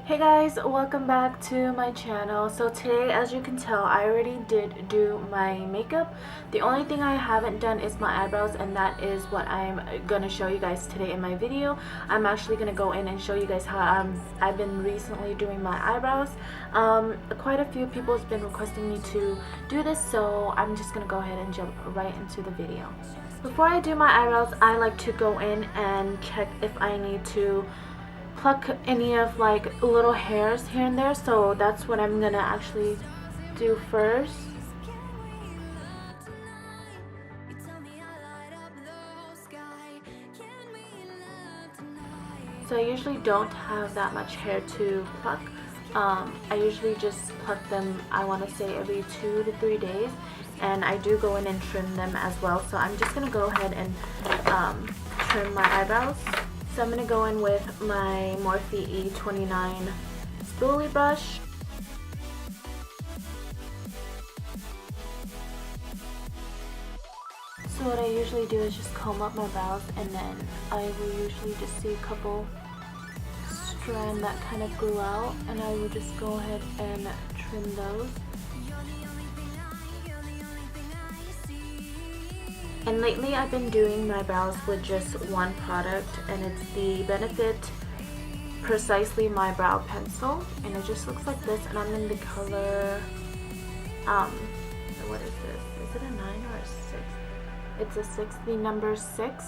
Hey guys, welcome back to my channel. So today, as you can tell, I already did do my makeup. The only thing I haven't done is my eyebrows, and that is what I'm gonna show you guys today in my video. I'm actually gonna go in and show you guys how I've been recently doing my eyebrows. Quite a few people have been requesting me to do this, so I'm just gonna go ahead and jump right into the video. Before I do my eyebrows, I like to go in and check if I need to pluck any of like little hairs here and there, so that's what I'm gonna actually do first. So I usually don't have that much hair to pluck. I usually just pluck them, I want to say, every 2 to 3 days, and I do go in and trim them as well. So I'm just gonna go ahead and trim my eyebrows. So I'm going to go in with my MORPHE E29 spoolie brush. So what I usually do is just comb up my brows, and then I will usually just see a couple strands that kind of grew out, and I will just go ahead and trim those. And lately I've been doing my brows with just one product, and it's the Benefit Precisely My Brow Pencil, and it just looks like this, and I'm in the color, what is this? Is it a 9 or a 6? It's a 6, the number 6.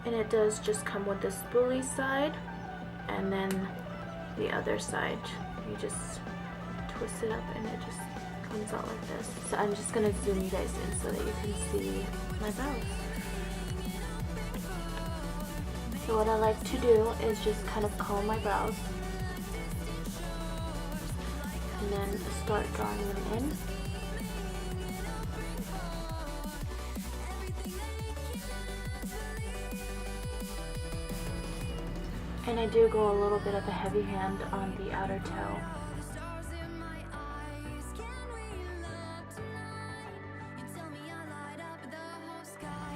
And it does just come with the spoolie side, and then the other side you just twist it up and it just comes out like this. So I'm just gonna zoom you guys in so that you can see my brows. So what I like to do is just kind of comb my brows and then start drawing them in. And I do go a little bit of a heavy hand on the outer tail.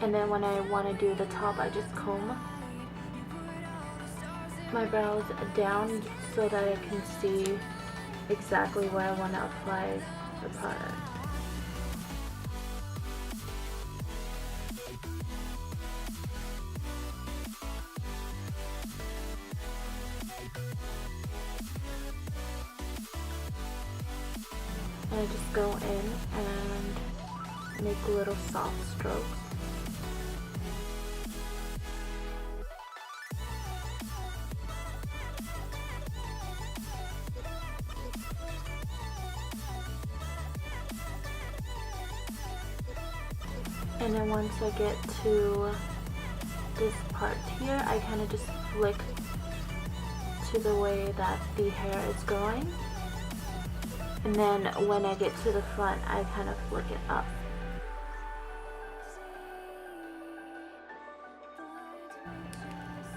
And then when I want to do the top, I just comb my brows down so that I can see exactly where I want to apply the product. And I just go in and make little soft strokes. And then once I get to this part here, I kind of just flick to the way that the hair is growing. And then when I get to the front, I kind of flick it up.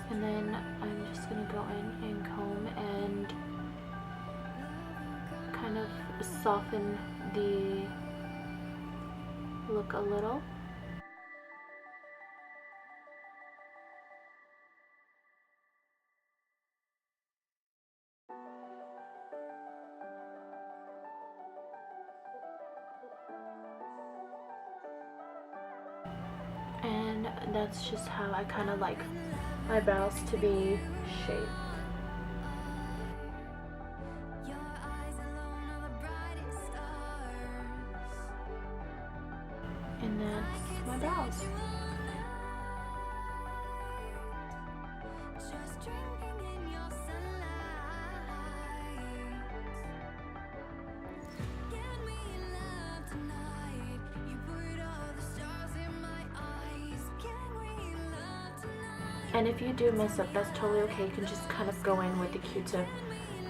And then I'm just going to go in and comb and kind of soften the look a little. And that's just how I kind of like my brows to be shaped. And that's my brows. And if you do mess up, that's totally okay. You can just kind of go in with the Q-tip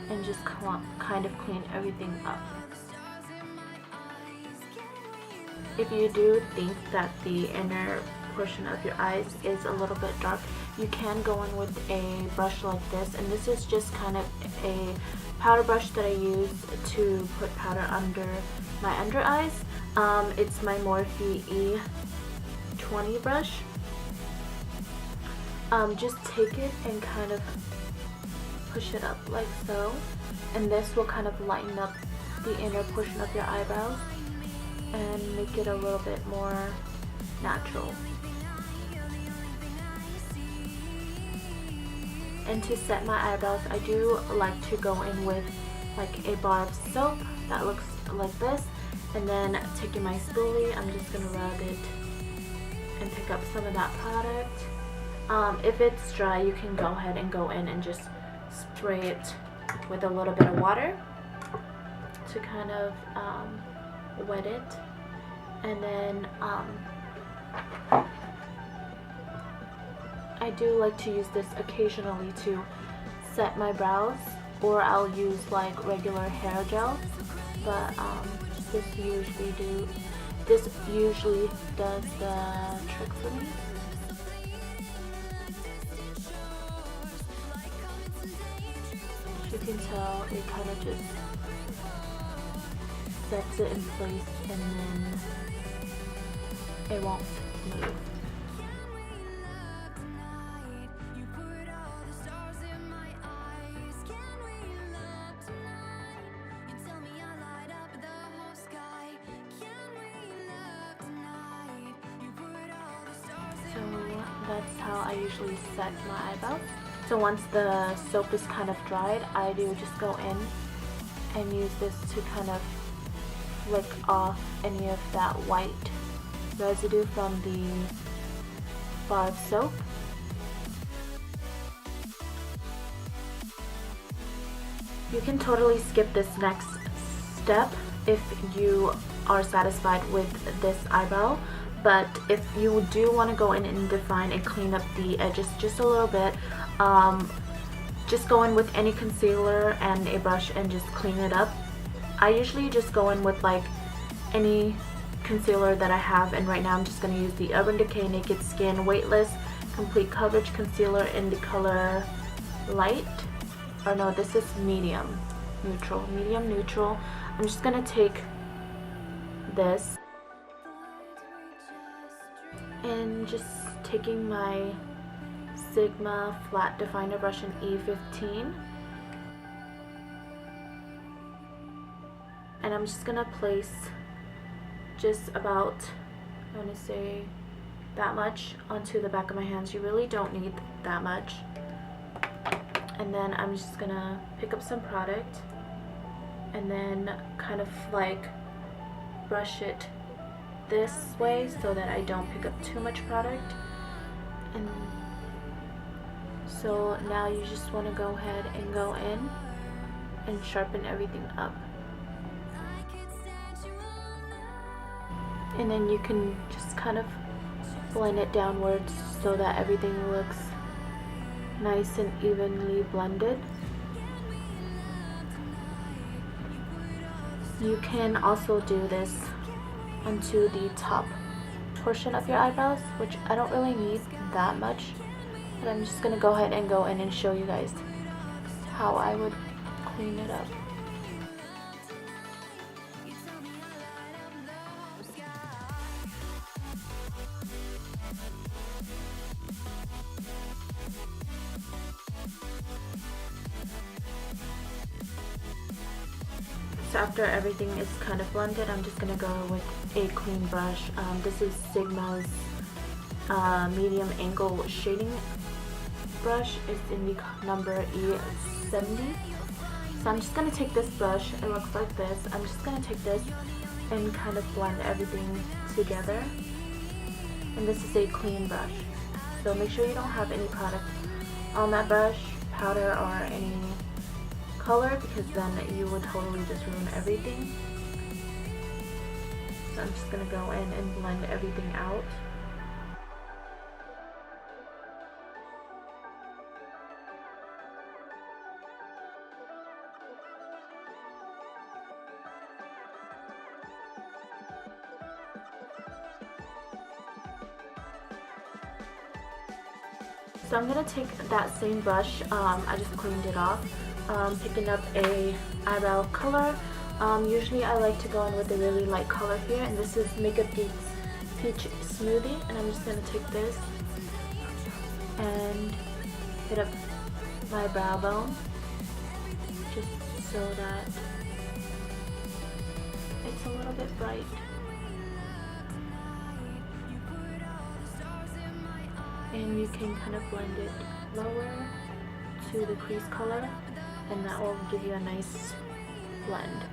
and just kind of clean everything up. If you do think that the inner portion of your eyes is a little bit dark, you can go in with a brush like this, and this is just kind of a powder brush that I use to put powder under my under eyes. It's my MORPHE 20 brush. Just take it and kind of push it up like so, and this will kind of lighten up the inner portion of your eyebrows and make it a little bit more natural. And to set my eyebrows, I do like to go in with like a bar of soap that looks like this, and then taking my spoolie, I'm just gonna rub it and pick up some of that product. If it's dry, you can go ahead and go in and just spray it with a little bit of water to kind of wet it. And then I do like to use this occasionally to set my brows, or I'll use like regular hair gel, but this usually does the trick for me. As you can tell, it kind of just sets it in place, and then it won't move. So that's how I usually set my eyebrows. So once the soap is kind of dried, I do just go in and use this to kind of flick off any of that white residue from the bar of soap. You can totally skip this next step if you are satisfied with this eyebrow, but if you do want to go in and define and clean up the edges just a little bit, just go in with any concealer and a brush and just clean it up. I usually just go in with like any concealer that I have, and right now I'm just going to use the Urban Decay Naked Skin Weightless Complete Coverage Concealer in the color Light, or no, this is medium neutral. I'm just going to take this and just taking my Sigma flat definer brush in E15, and I'm just gonna place just about, I want to say that much onto the back of my hands. You really don't need that much. And then I'm just gonna pick up some product and then kind of like brush it this way so that I don't pick up too much product. And so now you just want to go ahead and go in and sharpen everything up. And then you can just kind of blend it downwards so that everything looks nice and evenly blended. You can also do this onto the top portion of your eyebrows, which I don't really need that much, but I'm just gonna go ahead and go in and show you guys how I would clean it up. So after everything is kind of blended, I'm just going to go with a clean brush. This is Sigma's medium angle shading brush. It's in the number E70. So I'm just going to take this brush. It looks like this. I'm just going to take this and kind of blend everything together. And this is a clean brush. So make sure you don't have any product on that brush, powder or any color, because then you would totally just ruin everything. So I'm just going to go in and blend everything out. So I'm going to take that same brush, I just cleaned it off. Picking up a eyebrow color. Usually I like to go in with a really light color here, and this is MAKEUPGEEK's peach smoothie, and I'm just going to take this and hit up my brow bone just so that it's a little bit bright. And you can kind of blend it lower to the crease color, and that will give you a nice blend.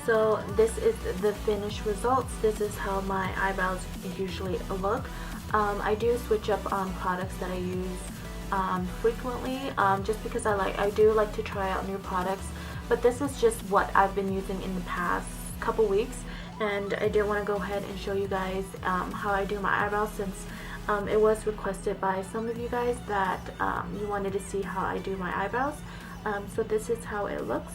So this is the finished results. This is how my eyebrows usually look. I do switch up products that I use frequently, just because I do like to try out new products. But this is just what I've been using in the past couple weeks, and I did want to go ahead and show you guys how I do my eyebrows, since it was requested by some of you guys that you wanted to see how I do my eyebrows. So this is how it looks.